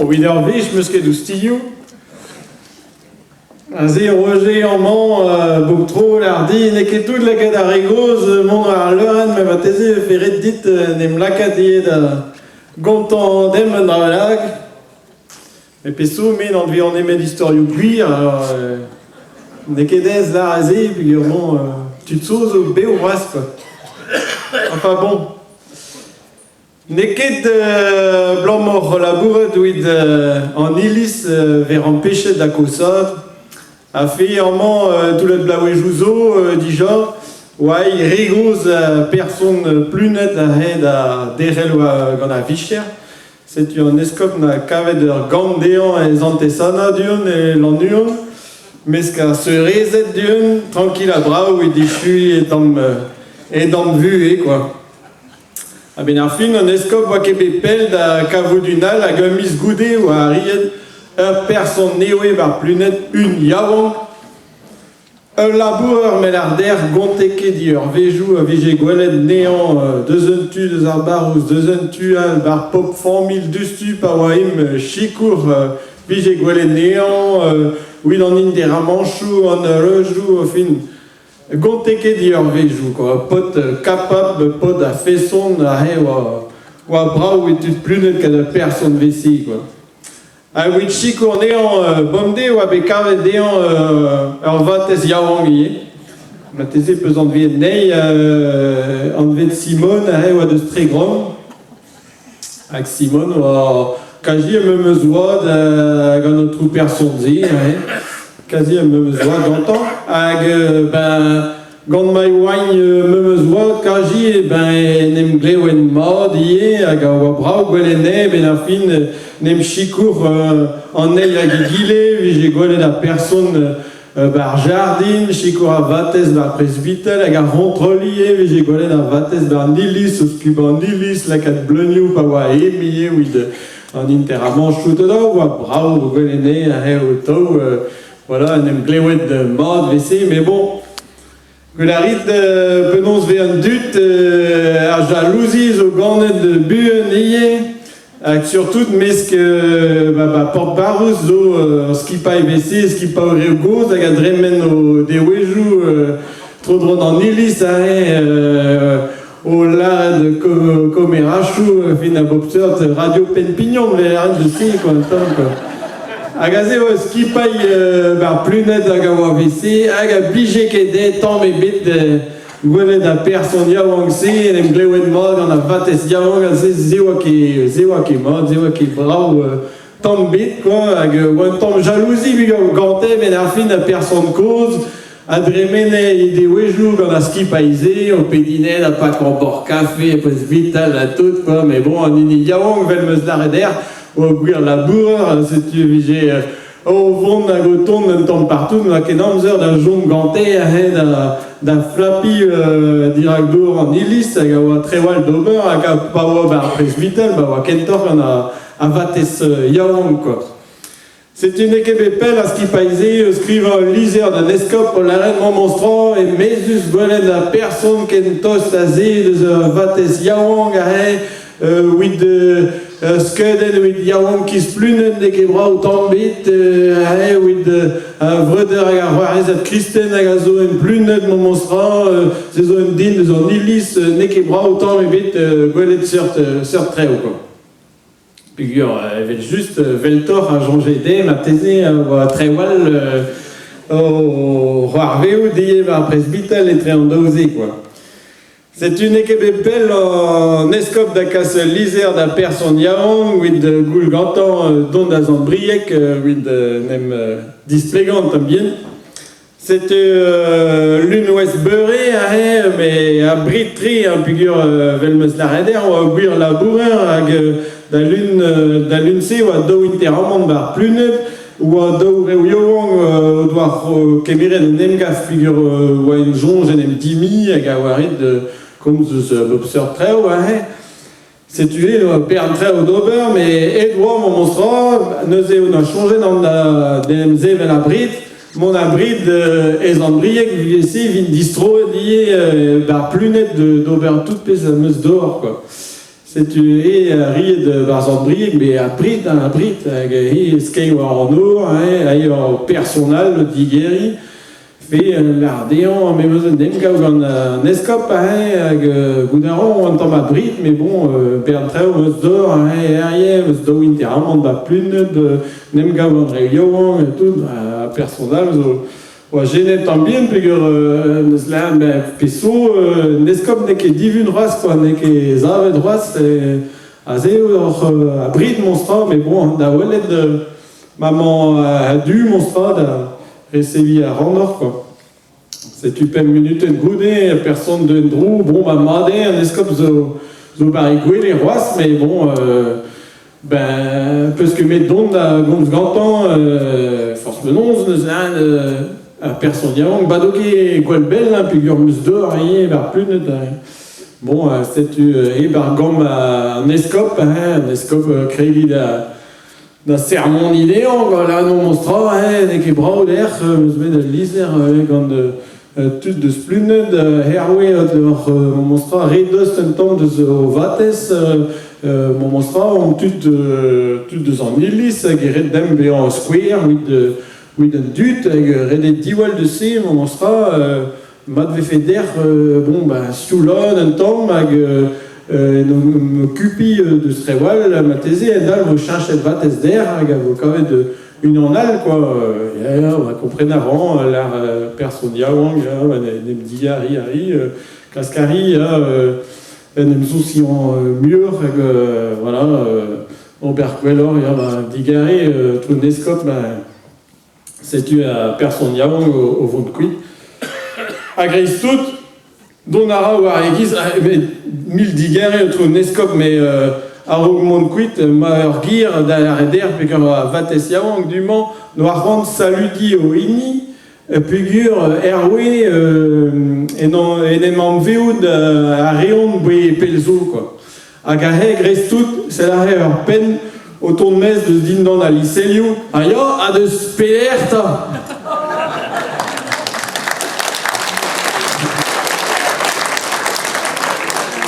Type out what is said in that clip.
Wider vich meus ket oustillou. A ze Roger Amman bog tro l'ardi ne ket tout laket a regoz mont ar leuren me va teze ferret dit nem lakat ie da gontan dem an dra lag. Me peso men an dve an emet historiou gwir alors ne ket ez la a ze puis bon tu tsoz o be o bras quoi. Enfin bon. Neket blamor labouret ouid an ilis ver an pechet da kosad a fe amman tout le blaouejou zo dija oai regoz person plunet a red a derel gant a vicher. Setu an eskop na kavet ur gandean ez antesana dion e lannuon mesk a se rezet dion tranquil a brao e dichui et dam vu quoi. A ben ar fin, an eskop oa ket bet pel da kavo dunal hag un mis goude oa riet ur person neoe bar plunet un yaouank. Un laboureur mel ar der gonteke di ur vejou a vije gwelet nean deus un tu deus ar barouz, deus un tu al bar pop famil dustu pa oa im chikour vije gwelet nean ouid an inter a manchou an rejou fin. Gonteke di ur vejou, quoi. Pot kapab, pot a fesson, a he oa brao et ut plunet kad a person vesi, quoi. A ouid chikour nean bomde oa be kavet dean ur vatez yaouank ie. Ma teze peus an dve nei, an dve Simon a he oa deus tre grom. Hag Simon oa kaji a memeus oad gant an trou person ze, a he. Kazi a memeus oad gantan, hag gant mai oain memeus oad kaji nem glewen mod ie, hag a oa brao gwelet ne, ben ar fin nem chikour an el hag e gile, vije gwelet a person bar jardin, chikour a vatez bar presbitel, hag a rontrol ie, vije gwelet a vatez bar nilis, ouz kub an nilis, lakat bleuniou pa oa emie, ouid an inter a manchou da, oa brao gwelet ne, a he o to, voilà, nem glewet de mod vese, mais bon, gwelarit penons ve an dut ar jalouzi zo ganet de buen ie, hag surtout mesk porte-barouz zo skipae vese, skipa o reo goz, hag a dremen o dewejou tro dron an ilis a o lad komerachou fin a bopseurt radio penpignon, le ran de se, quoi. Hag a ze oa skipae bar plunet hag a oa vese, hag a bije ket tamm e bet gwelet a person yaouank se, nem glewet mod gant a vatez yaouank, a ze oa ket mod, ze oa ket brao tamm bet, quoi, hag oa tamm jalouzi gante, men ar fin a person koz, a dremene e dewejou gant a skipae ze, o pedinet a pak an bor kafe, a pres vital a tout, quoi, mais bon, an ini yaouank vel meus dar eder, oa gwir laboureur, setu vije o vont hag o ton un tamm partout, oa ket amzer da jom gante a he da flapi dirak dour an ilis, hag a oa trewal d'ober, hag a pa oa bar presbitel, oa kentor gant a vatez yaouank, quoi. Setu ne ket bet pel a skipae ze, skriva lizer d'un eskop o laren monstran e mezus gwelet a person ken tost a ze deus vatez yaouank a he, ouid skeudenn ouid yaouank kiz plunet ne ket brao tamm bet, a he ouid vreder hag ar c'hoarezat kristen hag a zo en plunet monstran, se zo en din deus an ilis ne ket brao tamm e bet gwelet seurt treo, quoi. Pigur, evel just veltor a jonge dem a teze oa trewal o c'hoar veo die bar presbitel e tre an daouze, quoi. C'est une équipe belle en escope da kas lizer da person yaouank, ouid goul gantan don da zan briek, ouid nem displegant tambien. C'est l'une ouest beurre a he, mais a britri an pigur vel meus lareder, oa gwir laboureur hag da l'une se oa dao interamant bar plunet, oa dao reo yaouank o doar kemeret an emgaf pigur oa en jonge en em dimi hag a oaret comme ce l'observe très haut, hein. C'est tué le père très haut d'ober, mais Edouard, mon monstre, nous a changé dans la DMZ vers la bride. Mon abrid est en brique, ici, vin distro, lié, bar plus net d'ober toute pèse à meuse dehors, quoi. tu ried de barzant brig, mais à Brit, skei war en or, personnel, digeri, fait l'ardéant, mais vous dem gav un escop, goudaron, en temps à Brit, mais bon, Bertrand, meus d'or, meus d'or interamant, plus nem gav un réunion, tout, personnel, ouais, j'ai tambien, puis peso, nescop n'est que divine race, quoi, n'est que zave de race, à Brit monstra, mais bon, da wallet de maman a dû monstra, da recevi à Randor, quoi. C'est tu peux minute de goudé, personne de drou, bon, bah, madé, un escop zo barigoué les rois, mais bon, ben, parce que mes dons da gons gantan, forcément, personne diamant, badoké, Gualbel, puis Gurmus d'or, plus de. Bon, c'est tu, gom un escop créé d'un sermon idéant, là, non, monstra, des bras d'air, de liser, quand tout de spluned, herway, mon monstra, redost un temps de vates, mon monstra, on tout de son illis, guéret d'em, en square, with un dut, avec diwal de C, mon monstra, m'a fait d'air, bon, bah, soulon, un temps, me cupi de Strewal, ma thèse, et là, je cherche de vates d'air, avec avocat de une annale, quoi. On va comprendre avant, l'art personnia, wang, nem digari, cascari, nem souci en mieux, voilà, en berquelor, digari, tout nescope, c'est tu à personnia, wang, au fond de cuit. Agris tout, donara ou aregis, mille digari, autre nescope, mais Arogmon quit, Maurgir, d'air, puis comme Vates Yawang, du Mans, Noirand, Saludi, au Ini, Pugur, Herway, et Nemam Veoud, à Réon, Boué, Pelzo, quoi. Agahe, Grestout, c'est la rêve, peine, autour de messe de Dindan à Licelio, aïe, à de Spélerta.